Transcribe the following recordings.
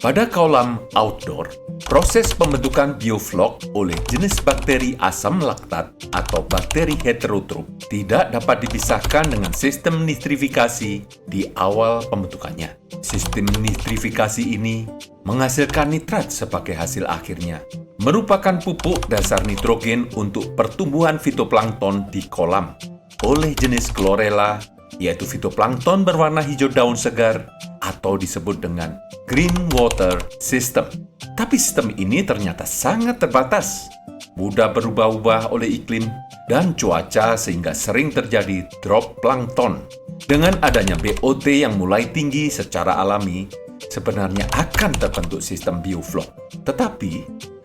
Pada kolam outdoor, proses pembentukan bioflok oleh jenis bakteri asam laktat atau bakteri heterotrof tidak dapat dipisahkan dengan sistem nitrifikasi di awal pembentukannya. Sistem nitrifikasi ini menghasilkan nitrat sebagai hasil akhirnya, merupakan pupuk dasar nitrogen untuk pertumbuhan fitoplankton di kolam oleh jenis Chlorella, yaitu fitoplankton berwarna hijau daun segar atau disebut dengan green water system. Tapi sistem ini ternyata sangat terbatas, mudah berubah-ubah oleh iklim dan cuaca sehingga sering terjadi drop plankton. Dengan adanya BOT yang mulai tinggi secara alami, sebenarnya akan terbentuk sistem bioflok. Tetapi,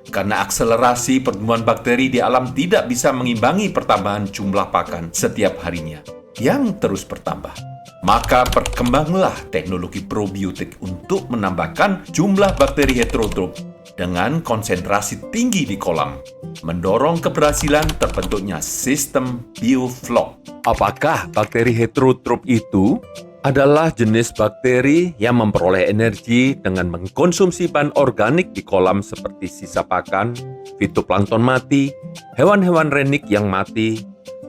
karena akselerasi pertumbuhan bakteri di alam tidak bisa mengimbangi pertambahan jumlah pakan setiap harinya yang terus bertambah, maka berkembanglah teknologi probiotik untuk menambahkan jumlah bakteri heterotrof dengan konsentrasi tinggi di kolam, mendorong keberhasilan terbentuknya sistem bioflok. Apakah bakteri heterotrof itu adalah jenis bakteri yang memperoleh energi dengan mengkonsumsi bahan organik di kolam seperti sisa pakan, fitoplankton mati, hewan-hewan renik yang mati,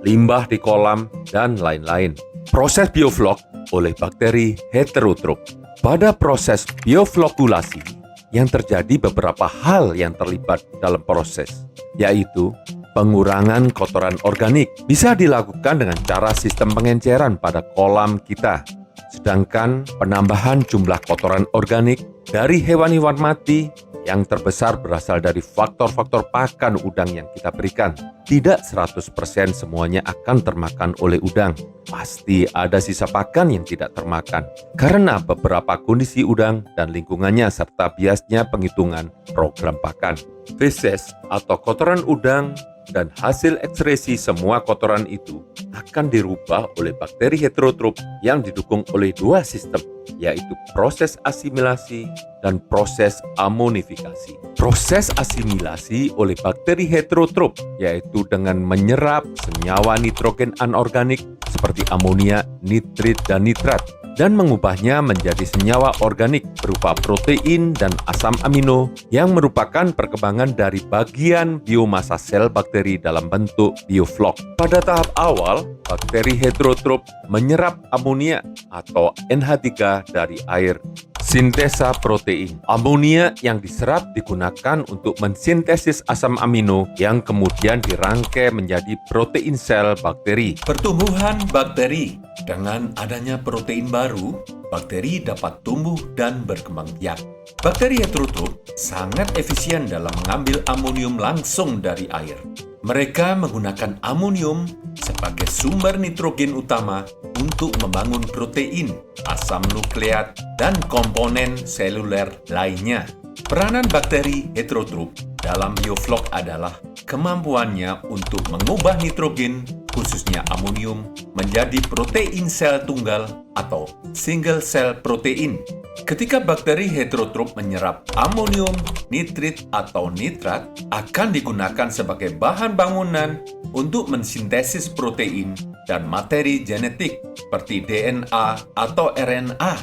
limbah di kolam, dan lain-lain. Proses bioflok oleh bakteri heterotrof. Pada proses bioflokulasi yang terjadi beberapa hal yang terlibat dalam proses, yaitu pengurangan kotoran organik bisa dilakukan dengan cara sistem pengenceran pada kolam kita. Sedangkan penambahan jumlah kotoran organik dari hewan-hewan mati yang terbesar berasal dari faktor-faktor pakan udang yang kita berikan. Tidak 100% semuanya akan termakan oleh udang. Pasti ada sisa pakan yang tidak termakan karena beberapa kondisi udang dan lingkungannya serta biasnya penghitungan program pakan. Feses atau kotoran udang dan hasil ekskresi semua kotoran itu akan dirubah oleh bakteri heterotrof yang didukung oleh dua sistem, yaitu proses asimilasi dan proses amonifikasi. Proses asimilasi oleh bakteri heterotrof yaitu dengan menyerap senyawa nitrogen anorganik seperti amonia, nitrit, dan nitrat dan mengubahnya menjadi senyawa organik berupa protein dan asam amino yang merupakan perkembangan dari bagian biomasa sel bakteri dalam bentuk bioflok. Pada tahap awal, bakteri heterotrof menyerap amonia atau NH3 dari air. Sintesa protein. Amonia yang diserap digunakan untuk mensintesis asam amino yang kemudian dirangkai menjadi protein sel bakteri. Pertumbuhan bakteri. Dengan adanya protein baru, bakteri dapat tumbuh dan berkembang biak. Bakteri heterotrof sangat efisien dalam mengambil amonium langsung dari air. Mereka menggunakan amonium sebagai sumber nitrogen utama untuk membangun protein, asam nukleat, dan komponen seluler lainnya. Peranan bakteri heterotrof dalam bioflok adalah kemampuannya untuk mengubah nitrogen, khususnya amonium, menjadi protein sel tunggal atau single cell protein. Ketika bakteri heterotrof menyerap amonium, nitrit, atau nitrat, akan digunakan sebagai bahan bangunan untuk mensintesis protein dan materi genetik seperti DNA atau RNA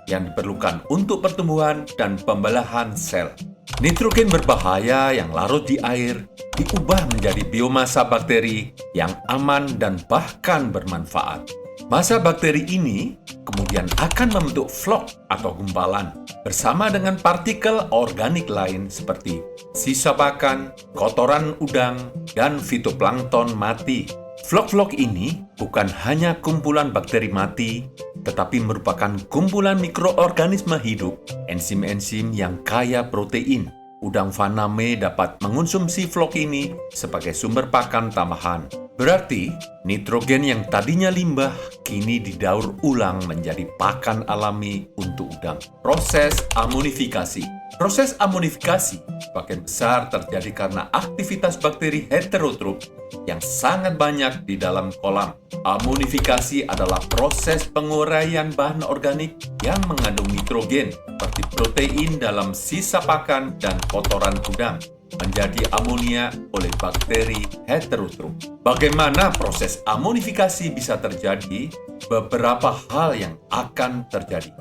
yang diperlukan untuk pertumbuhan dan pembelahan sel. Nitrogen berbahaya yang larut di air diubah menjadi biomasa bakteri yang aman dan bahkan bermanfaat. Masa bakteri ini kemudian akan membentuk flok atau gumpalan bersama dengan partikel organik lain seperti sisa pakan, kotoran udang, dan fitoplankton mati. Flok-flok ini bukan hanya kumpulan bakteri mati, tetapi merupakan kumpulan mikroorganisme hidup, enzim-enzim yang kaya protein. Udang faname dapat mengonsumsi flok ini sebagai sumber pakan tambahan. Berarti, nitrogen yang tadinya limbah kini didaur ulang menjadi pakan alami untuk udang. Proses amonifikasi. Proses amonifikasi sebagian besar terjadi karena aktivitas bakteri heterotrof yang sangat banyak di dalam kolam. Amonifikasi adalah proses penguraian bahan organik yang mengandung nitrogen, seperti protein dalam sisa pakan dan kotoran udang, menjadi amonia oleh bakteri heterotrof. Bagaimana proses amonifikasi bisa terjadi? Beberapa hal yang akan terjadi.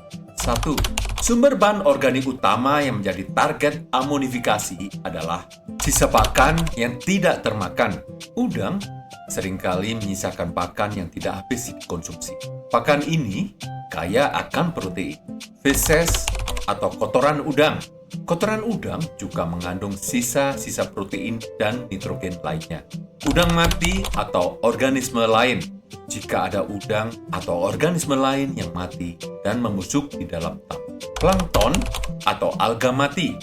1. Sumber bahan organik utama yang menjadi target amonifikasi adalah sisa pakan yang tidak termakan. Udang seringkali menyisakan pakan yang tidak habis dikonsumsi. Pakan ini kaya akan protein. Feses atau kotoran udang. Kotoran udang juga mengandung sisa-sisa protein dan nitrogen lainnya. Udang mati atau organisme lain. Jika ada udang atau organisme lain yang mati dan membusuk di dalam tampuk. Plankton atau alga mati.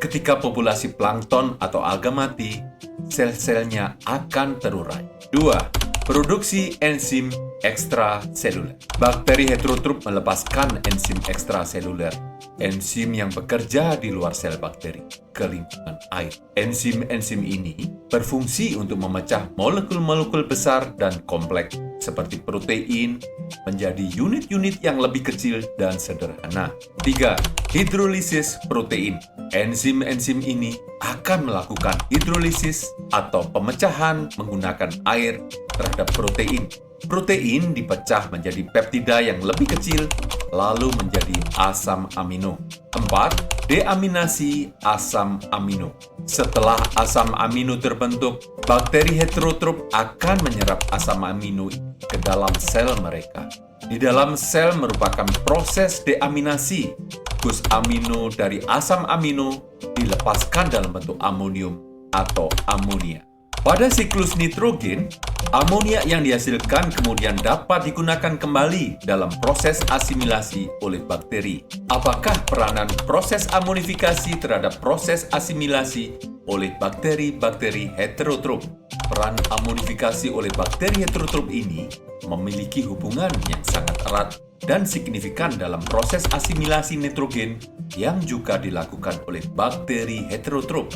Ketika populasi plankton atau alga mati, sel-selnya akan terurai. 2. Produksi enzim ekstraseluler. Bakteri heterotrop melepaskan enzim ekstraseluler, enzim yang bekerja di luar sel bakteri, ke lingkungan air. Enzim-enzim ini berfungsi untuk memecah molekul-molekul besar dan kompleks seperti protein menjadi unit-unit yang lebih kecil dan sederhana. 3. Hidrolisis protein. Enzim-enzim ini akan melakukan hidrolisis atau pemecahan menggunakan air terhadap protein. Protein dipecah menjadi peptida yang lebih kecil, lalu menjadi asam amino. 4. Deaminasi asam amino. Setelah asam amino terbentuk, bakteri heterotrop akan menyerap asam amino ke dalam sel mereka. Di dalam sel merupakan proses deaminasi. Gus amino dari asam amino dilepaskan dalam bentuk amonium atau amonia. Pada siklus nitrogen, amonia yang dihasilkan kemudian dapat digunakan kembali dalam proses asimilasi oleh bakteri. Apakah peranan proses amonifikasi terhadap proses asimilasi oleh bakteri-bakteri heterotrop? Peran amonifikasi oleh bakteri heterotrop ini memiliki hubungan yang sangat erat dan signifikan dalam proses asimilasi nitrogen yang juga dilakukan oleh bakteri heterotrop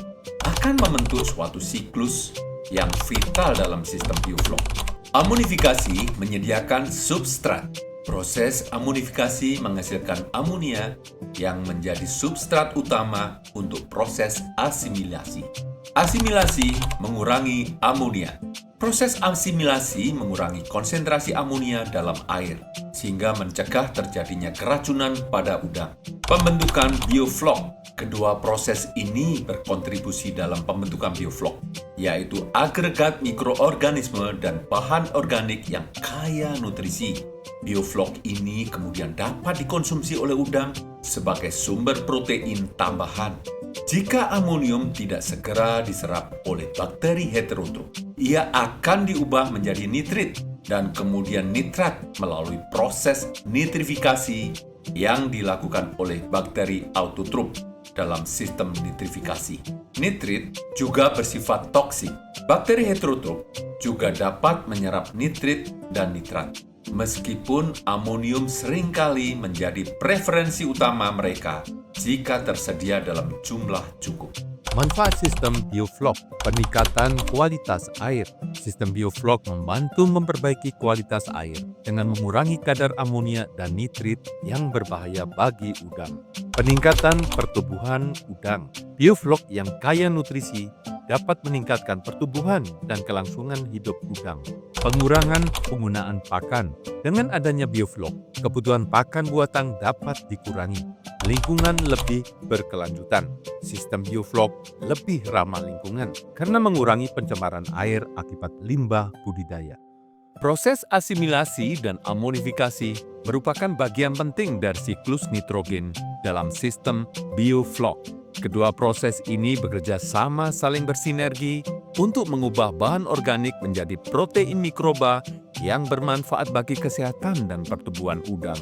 akan membentuk suatu siklus yang vital dalam sistem bioflok. Amonifikasi menyediakan substrat. Proses amonifikasi menghasilkan amonia yang menjadi substrat utama untuk proses asimilasi. Asimilasi mengurangi amonia. Proses asimilasi mengurangi konsentrasi amonia dalam air, sehingga mencegah terjadinya keracunan pada udang. Pembentukan bioflok. Kedua proses ini berkontribusi dalam pembentukan bioflok, yaitu agregat mikroorganisme dan bahan organik yang kaya nutrisi. Bioflok ini kemudian dapat dikonsumsi oleh udang sebagai sumber protein tambahan. Jika amonium tidak segera diserap oleh bakteri heterotrop, ia akan diubah menjadi nitrit dan kemudian nitrat melalui proses nitrifikasi yang dilakukan oleh bakteri autotrop dalam sistem nitrifikasi. Nitrit juga bersifat toksik. Bakteri heterotrop juga dapat menyerap nitrit dan nitrat. Meskipun amonium seringkali menjadi preferensi utama mereka jika tersedia dalam jumlah cukup. Manfaat sistem bioflok, peningkatan kualitas air. Sistem bioflok membantu memperbaiki kualitas air dengan mengurangi kadar amonia dan nitrit yang berbahaya bagi udang. Peningkatan pertumbuhan udang. Bioflok yang kaya nutrisi dapat meningkatkan pertumbuhan dan kelangsungan hidup udang. Pengurangan penggunaan pakan. Dengan adanya bioflok, kebutuhan pakan buatan dapat dikurangi. Lingkungan lebih berkelanjutan. Sistem bioflok lebih ramah lingkungan karena mengurangi pencemaran air akibat limbah budidaya. Proses asimilasi dan amonifikasi merupakan bagian penting dari siklus nitrogen dalam sistem bioflok. Kedua proses ini bekerja sama saling bersinergi untuk mengubah bahan organik menjadi protein mikroba yang bermanfaat bagi kesehatan dan pertumbuhan udang.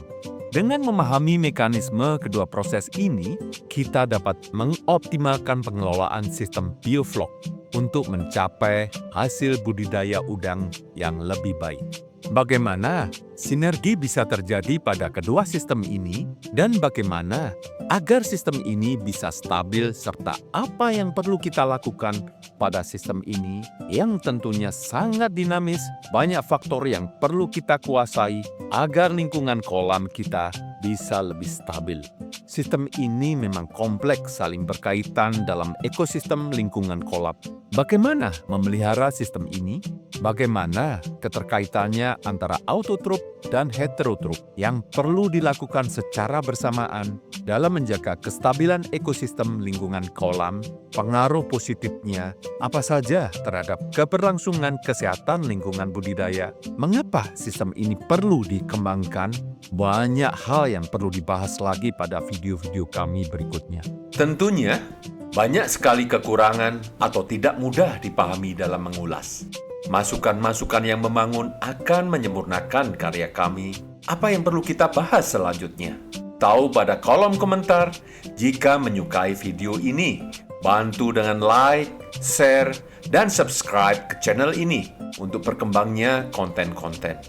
Dengan memahami mekanisme kedua proses ini, kita dapat mengoptimalkan pengelolaan sistem bioflok untuk mencapai hasil budidaya udang yang lebih baik. Bagaimana sinergi bisa terjadi pada kedua sistem ini dan bagaimana agar sistem ini bisa stabil serta apa yang perlu kita lakukan pada sistem ini yang tentunya sangat dinamis, banyak faktor yang perlu kita kuasai agar lingkungan kolam kita bisa lebih stabil. Sistem ini memang kompleks saling berkaitan dalam ekosistem lingkungan kolam. Bagaimana memelihara sistem ini? Bagaimana keterkaitannya antara autotrof dan heterotrof yang perlu dilakukan secara bersamaan dalam menjaga kestabilan ekosistem lingkungan kolam, pengaruh positifnya apa saja terhadap keberlangsungan kesehatan lingkungan budidaya, mengapa sistem ini perlu dikembangkan? Banyak hal yang perlu dibahas lagi pada video-video kami berikutnya. Tentunya, banyak sekali kekurangan atau tidak mudah dipahami dalam mengulas. Masukan-masukan yang membangun akan menyempurnakan karya kami. Apa yang perlu kita bahas selanjutnya? Tahu pada kolom komentar jika menyukai video ini. Bantu dengan like, share, dan subscribe ke channel ini untuk berkembangnya konten-konten.